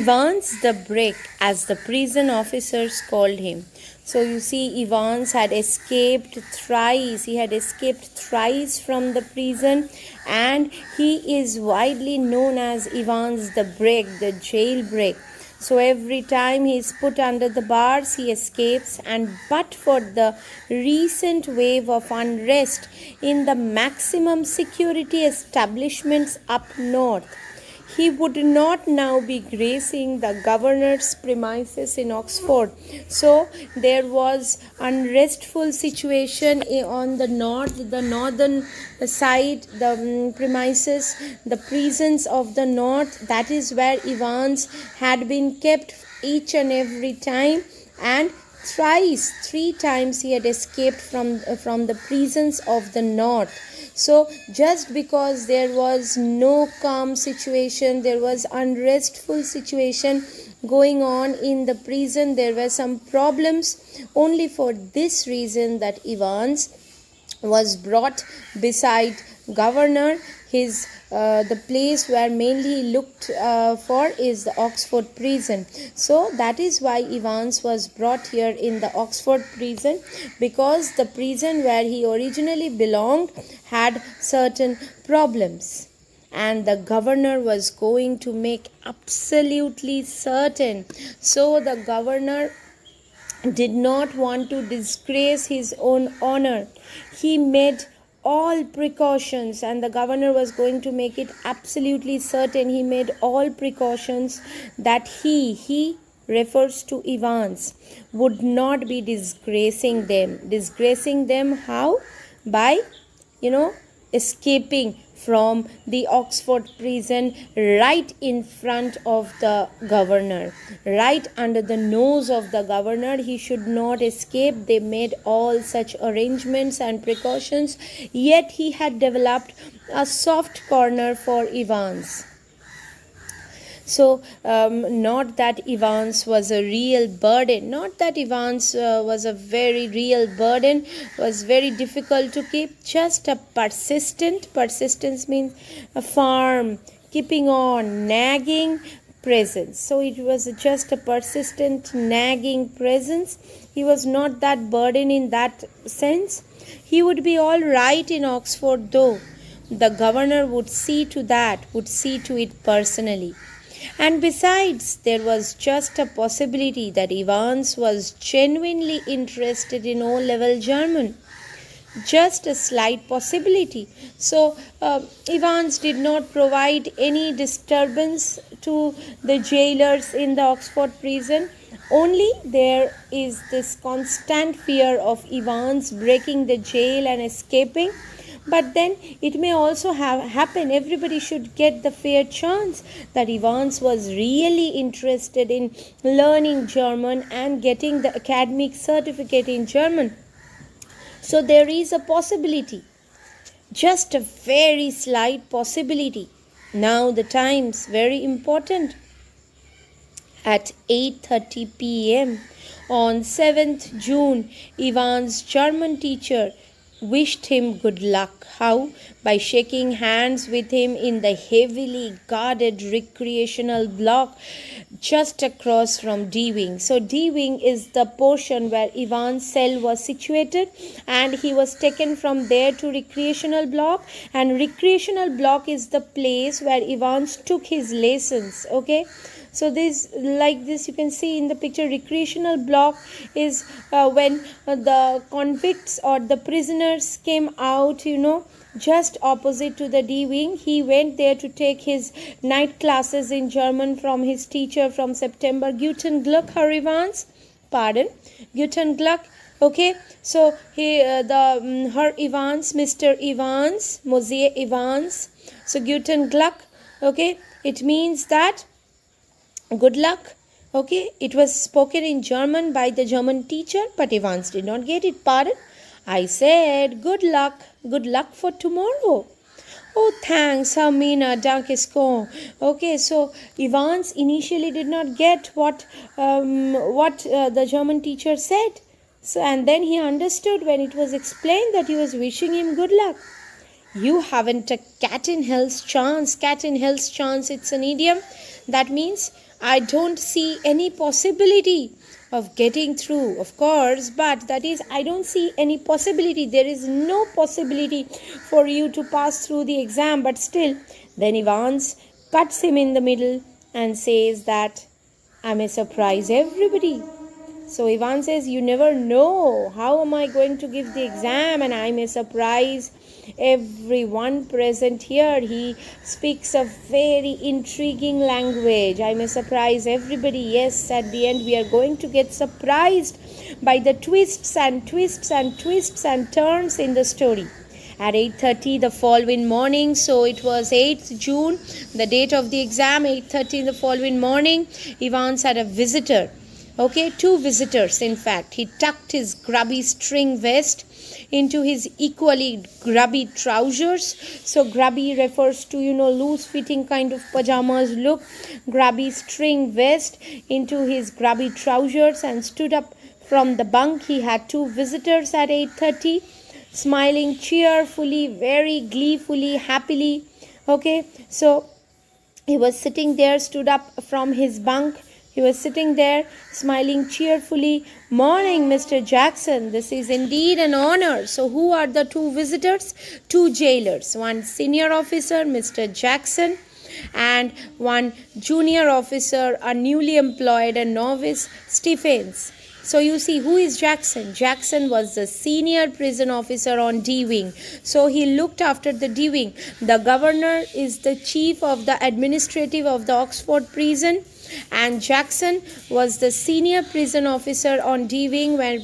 Evans the Brick, as the prison officers called him. So you see, Evans had escaped thrice. He had escaped thrice from the prison, and he is widely known as Evans the Brick, the jailbreak. So every time he is put under the bars, he escapes. And but for the recent wave of unrest in the maximum security establishments up north, he would not now be gracing the governor's premises in Oxford. So there was unrestful situation on the northern side, the premises, the prisons of the north. That is where Evans had been kept each and every time, and three times he had escaped from the prisons of the north. So just because there was no calm situation, there was unrestful situation going on in the prison, there were some problems. Only for this reason that Evans was brought beside governor. His the place where mainly looked for is the Oxford prison. So that is why Evans was brought here in the Oxford prison, because the prison where he originally belonged had certain problems, and the governor was going to make absolutely certain. So the governor did not want to disgrace his own honor. He made all precautions, and the governor was going to make it absolutely certain. He made all precautions that he refers to Evans, would not be disgracing them. How? By escaping from the Oxford prison right in front of the governor, right under the nose of the governor. He should not escape. They made all such arrangements and precautions, yet he had developed a soft corner for Evans. So not that Evans was a real burden, not that Evans was a very real burden, was very difficult to keep, just a persistence means a firm, keeping on, nagging presence. So it was just a persistent, nagging presence. He was not that burden in that sense. He would be all right in Oxford, though. The governor would see to it personally. And besides, there was just a possibility that Evans was genuinely interested in O-level German. Just a slight possibility. So Evans did not provide any disturbance to the jailers in the Oxford prison. Only there is this constant fear of Evans breaking the jail and escaping. But then it may also happen, everybody should get the fair chance, that Evans was really interested in learning German and getting the academic certificate in German. So there is a possibility, just a very slight possibility. Now the times, very important. At 8:30 p.m. on 7th June, Evans' German teacher wished him good luck. How? By shaking hands with him in the heavily guarded recreational block just across from D Wing. So D Wing is the portion where Evans' cell was situated, and he was taken from there to recreational block, and recreational block is the place where Evans took his lessons. Okay, so this, like this, you can see in the picture, recreational block is when the convicts or the prisoners came out, just opposite to the D wing. He went there to take his night classes in German from his teacher from September. Guten Glück, Herr Evans. Pardon, Guten Glück. Okay, so Herr Evans, Mr. Evans, Monsieur Evans. So Guten Glück. Okay, it means that good luck. Okay, it was spoken in German by the German teacher, but Evans did not get it. Pardon? I said good luck for tomorrow. Oh, thanks, Hermina, Dankeschön. Okay, so Evans initially did not get what the German teacher said. So, and then he understood when it was explained that he was wishing him good luck. You haven't a cat in hell's chance. Cat in hell's chance, it's an idiom. That means I don't see any possibility of getting through, of course, but that is, I don't see any possibility. There is no possibility for you to pass through the exam, but still, then Evans cuts him in the middle and says that I may surprise everybody. So Ivan says, you never know. How am I going to give the exam and I may surprise everyone present here? He speaks a very intriguing language. I may surprise everybody. Yes, at the end we are going to get surprised by the twists and twists and twists and turns in the story. At 8:30 the following morning, so it was 8th June, the date of the exam, 8:30 the following morning, Evans had a visitor. Okay, two visitors in fact. He tucked his grubby string vest into his equally grubby trousers. So grubby refers to, loose fitting kind of pajamas look. Grubby string vest into his grubby trousers and stood up from the bunk. He had two visitors at 8:30, smiling cheerfully, very gleefully, happily. Okay, so he was sitting there, stood up from his bunk. He was sitting there, smiling cheerfully. Morning, Mr. Jackson. This is indeed an honor. So who are the two visitors? Two jailers. One senior officer, Mr. Jackson, and one junior officer, a newly employed, a novice, Stephens. So you see, who is Jackson? Jackson was the senior prison officer on D wing. So he looked after the D wing. The governor is the chief of the administrative of the Oxford prison, and Jackson was the senior prison officer on D wing when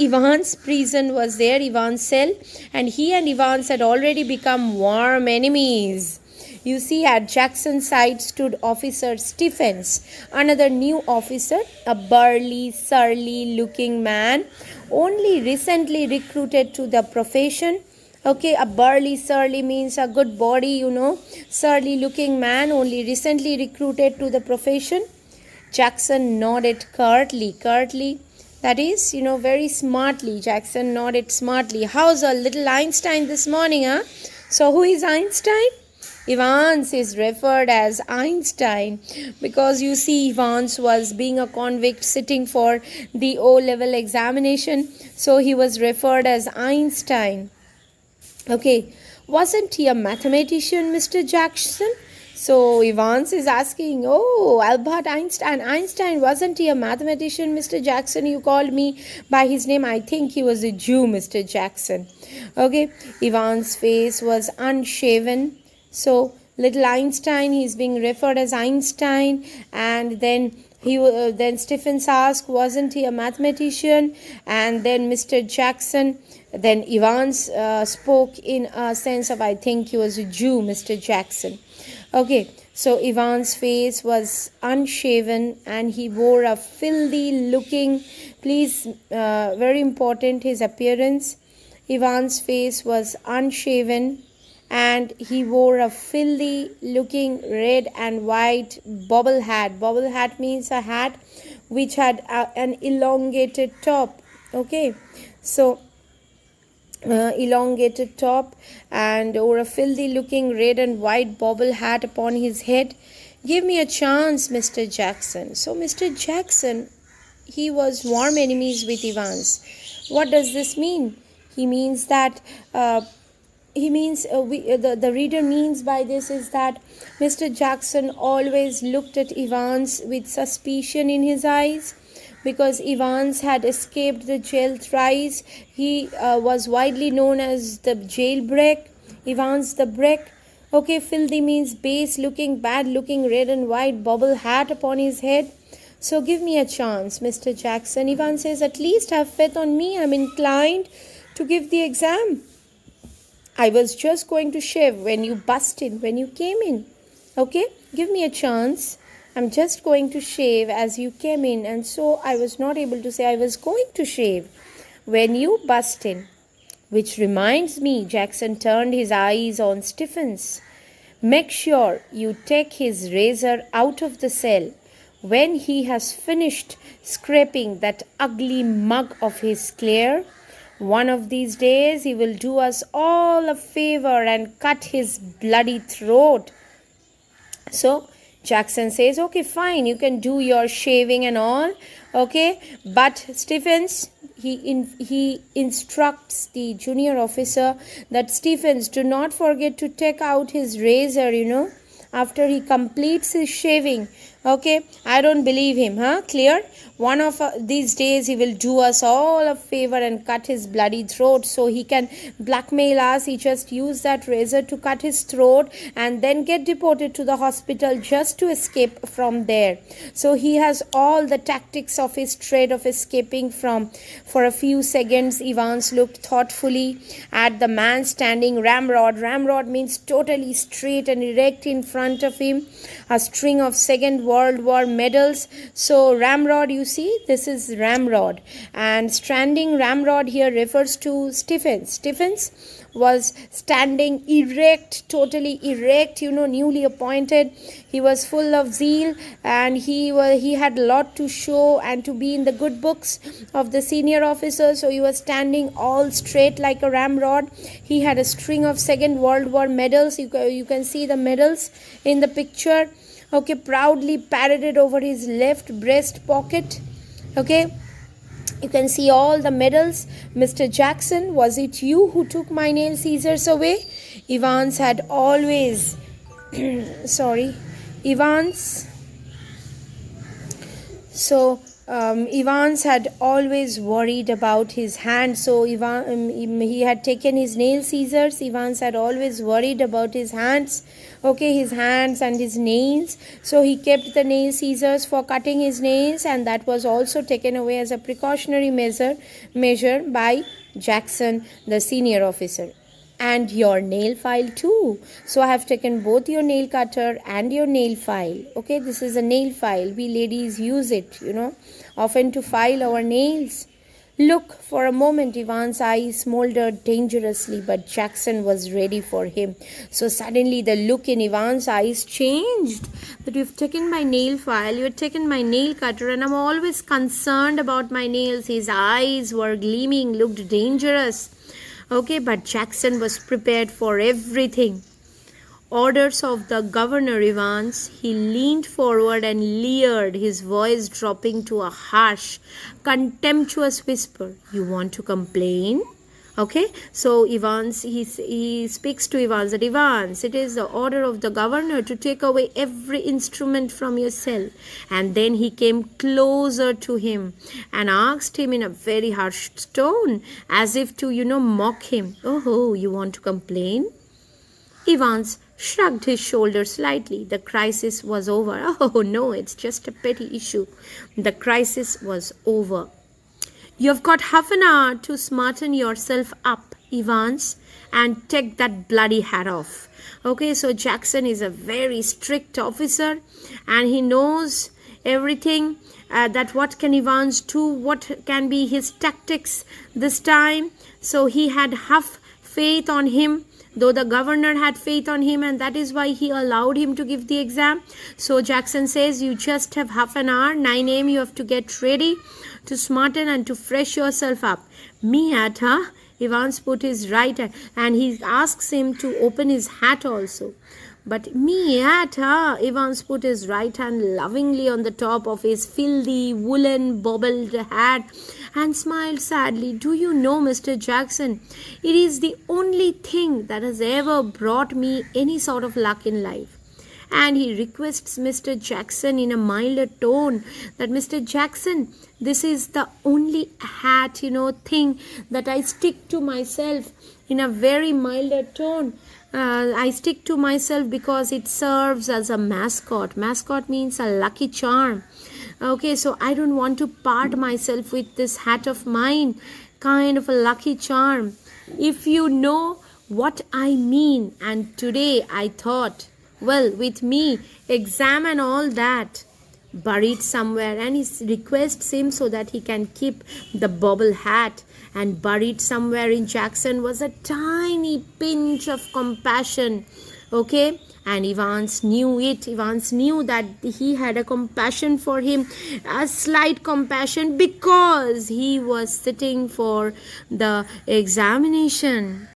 Evans' prison was there, Evans' cell, and he and Evans had already become warm enemies. You see, at Jackson's side stood Officer Stephens, another new officer, a burly, surly looking man, only recently recruited to the profession. Okay, a burly, surly means a good body, surly looking man, only recently recruited to the profession. Jackson nodded curtly, that is, very smartly. Jackson nodded smartly. How's a little Einstein this morning, huh? So who is Einstein? Evans is referred as Einstein because you see, Evans was being a convict sitting for the O-level examination, so he was referred as Einstein. Okay, wasn't he a mathematician, Mr. Jackson? So Evans is asking, oh, Albert Einstein. Einstein, wasn't he a mathematician, Mr. Jackson? You called me by his name. I think he was a Jew, Mr. Jackson. Okay, Evans' face was unshaven. So little Einstein, he's being referred as Einstein, and then then Stephens asked, wasn't he a mathematician? And then Mr. Jackson, then Evans spoke in a sense of, I think he was a Jew, Mr. Jackson. Okay, so Evans' face was unshaven and he wore a filthy looking, very important, his appearance. Evans' face was unshaven and he wore a filthy looking red and white bobble hat. Bobble hat means a hat which had an elongated top. Okay, so elongated top, and wore a filthy looking red and white bobble hat upon his head. Give me a chance, Mr. Jackson. So Mr. Jackson, he was warm enemies with Evans. What does this mean? He means that the reader means by this is that Mr. Jackson always looked at Evans with suspicion in his eyes, because Evans had escaped the jail thrice. He was widely known as the jailbreak, Evans the break. Okay, filthy means base looking, bad looking, red and white bobble hat upon his head. So give me a chance, Mr. Jackson. Evans says, at least have faith on me. I'm inclined to give the exam. I was just going to shave when you came in. Okay, give me a chance. I'm just going to shave as you came in, and so I was not able to say I was going to shave when you bust in. Which reminds me, Jackson turned his eyes on Stephens. Make sure you take his razor out of the cell when he has finished scraping that ugly mug of his clear. One of these days he will do us all a favor and cut his bloody throat. So Jackson says, okay, fine, you can do your shaving and all, okay, but Stephens, he instructs the junior officer that Stephens, do not forget to take out his razor, after he completes his shaving. Okay, I don't believe him, clear? One of these days he will do us all a favor and cut his bloody throat so he can blackmail us. He just used that razor to cut his throat and then get deported to the hospital just to escape from there. So he has all the tactics of his trade of escaping from. For a few seconds, Evans looked thoughtfully at the man standing ramrod. Ramrod means totally straight and erect in front of him. A string of Second World War medals. So ramrod, you see, this is ramrod, and standing ramrod here refers to Stephens. Stephens was standing erect, totally erect, newly appointed. He was full of zeal, and he had a lot to show and to be in the good books of the senior officers. So he was standing all straight like a ramrod. He had a string of Second World War medals. You can see the medals in the picture. Okay, proudly paraded over his left breast pocket. Okay, you can see all the medals. Mr. Jackson, was it you who took my nail scissors away? Evans had always Evans had always worried about his hand. So he had taken his nail scissors. Evans had always worried about his hands. Okay, his hands and his nails. So he kept the nail scissors for cutting his nails, and that was also taken away as a precautionary measure by Jackson, the senior officer. And your nail file too. So I have taken both your nail cutter and your nail file. Okay, this is a nail file. We ladies use it, often to file our nails. Look, for a moment, Evans' eyes smoldered dangerously, but Jackson was ready for him. So suddenly the look in Evans' eyes changed. That you've taken my nail file, you've taken my nail cutter, and I'm always concerned about my nails. His eyes were gleaming, looked dangerous. Okay, but Jackson was prepared for everything. Orders of the governor, Evans. He leaned forward and leered, his voice dropping to a harsh, contemptuous whisper. You want to complain? Okay, so Evans, he speaks to Evans that, Evans, it is the order of the governor to take away every instrument from your cell. And then he came closer to him and asked him in a very harsh tone, as if to, mock him. Oh, you want to complain? Evans shrugged his shoulders slightly. The crisis was over. Oh no, it's just a petty issue. The crisis was over. You've got half an hour to smarten yourself up, Evans, and take that bloody hat off. Okay, so Jackson is a very strict officer, and he knows everything, that what can Evans do, what can be his tactics this time. So he had half faith on him, though the governor had faith on him, and that is why he allowed him to give the exam. So Jackson says, you just have half an hour, 9 a.m. you have to get ready to smarten and to fresh yourself up. Me hat, huh? Evans put his right hand, and he asks him to open his hat also. But me hat, huh? Evans put his right hand lovingly on the top of his filthy woolen bobbled hat and smiled sadly. Do you know, Mr. Jackson, it is the only thing that has ever brought me any sort of luck in life. And he requests Mr. Jackson in a milder tone that, Mr. Jackson, this is the only hat, thing that I stick to myself in a very milder tone. I stick to myself because it serves as a mascot. Mascot means a lucky charm. Okay, so I don't want to part myself with this hat of mine, kind of a lucky charm. If you know what I mean. And today I thought, well, with me, exam and all that buried somewhere, and he requests him so that he can keep the bobble hat, and buried somewhere in Jackson was a tiny pinch of compassion. Okay, and Evans knew it. Evans knew that he had a compassion for him, a slight compassion, because he was sitting for the examination.